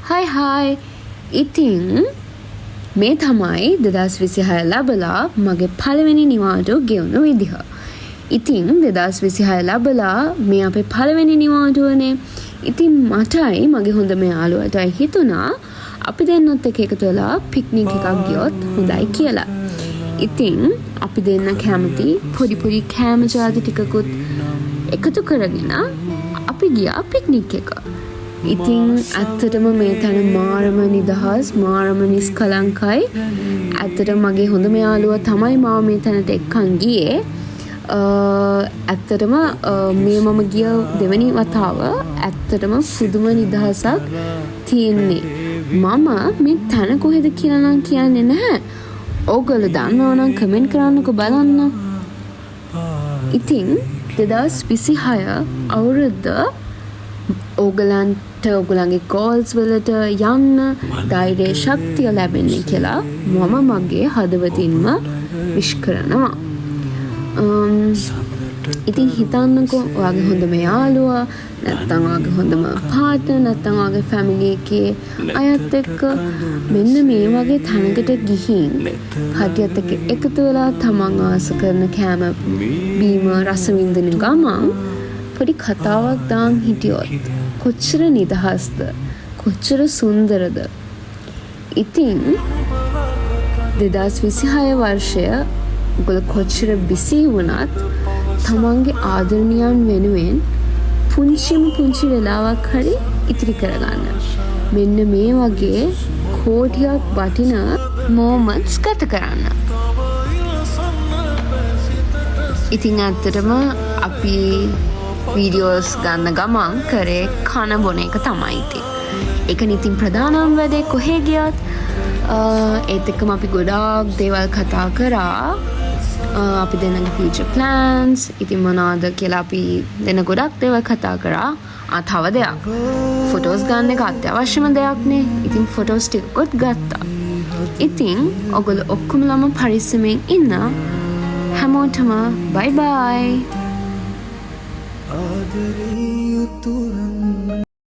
හයි ඉතින් මේ තමයි 2026 ලැබලා මගේ පළවෙනි නිවාඩුව ගෙවුණු විදිහ. ඉතින් 2026 ලැබලා මේ අපේ පළවෙනි නිවාඩුවනේ. ඉතින් මටයි මගේ හොඳම යාළුවටයි හිතුණා අපි දෙන්නත් එක්ක එකතු වෙලා පික්නික් එකක් ගියොත් හොඳයි කියලා. ඉතින් අපි දෙන්න කැමති පොඩි කෑම ජාති ටිකකුත් එකතු කරගෙන අපි ගියා පික්නික් එක. ඉතින් ඇත්තටම මේ තැන මාරම නිදහස් මාරම නිස්කලංකයි. ඇත්තටම මගේ හොඳම යාළුවා තමයි මාව මේ තැනට එක්කන් ගියේ. ඇත්තටම මේ මම ගිය දෙවැනි වතාව ඇත්තටම පුදුම නිදහසක් තියෙන්නේ. මම මේ තැන කොහෙද කියලා නම් කියන්නේ නැහැ. ඕගොල්ලෝ දන්නවා නම් කමෙන්ට් කරන්නකෝ බලන්න. ඉතින් 2026 අවුරුද්ද ඕගලන්ට ඕගලන්ගේ ගෝල්ස් වලට යන්න ධෛර්ය ශක්තිය ලැබෙන්නේ කියලා මම මගේ හදවතින්ම විශ් කරනවා. ඉතින් හිතන්නකෝ ඔයාගේ හොඳම යාළුවා නැත්තම් ඔයාගේ හොඳම පාර්ට්නර් නැත්තම් ඔයාගේ ෆැමිලි එකේ අයත් එක්ක මෙන්න මේ වගේ තැනකට ගිහින් කටියත් එක්ක එකතු වෙලා තමන් ආස කරන කෑම බීම රස විඳින ගමන් පොඩි කතාවක් දාන් හිටියොත් කොච්චර නිදහස්ද කොච්චර සුන්දරද. ඉතින් 2026 වර්ෂය ඔයගොල්ලෝ කොච්චර බිසි වුණත් තමන්ගේ ආදරණියන් වෙනුවෙන් පුංචි වෙලාවක් හරි ඉතිරි කරගන්න. මෙන්න මේ වගේ කෝටියක් වටින මොමන්ට්ස් ගත කරන්න. ඉතින් ඇත්තටම අපි වීඩියෝස් ගන්න ගමන් කරේ කන බොන එක තමයි ඉතින්. ඒකනේ ඉතින් ප්‍රධානම වැඩේ කොහේ ගියත් ඒත් එක්කම අපි ගොඩාක් දේවල් කතා කරා. අපි දෙන්නගේ ෆියුචර් ප්ලෑන්ස් ඉතින් මොනවද කියලා අපි දෙන්න ගොඩක් දේවල් කතා කරා. තව දෙයක් ෆොටෝස් ගන්න එක අත්‍යවශ්‍යම දෙයක්නේ. ඉතින් ෆොටෝස් ටිකකුත් ගත්තා. ඉතින් ඔයගොල්ලෝ ඔක්කොමලම පරිස්සමෙන් ඉන්න. හැමෝටම බයි බයි.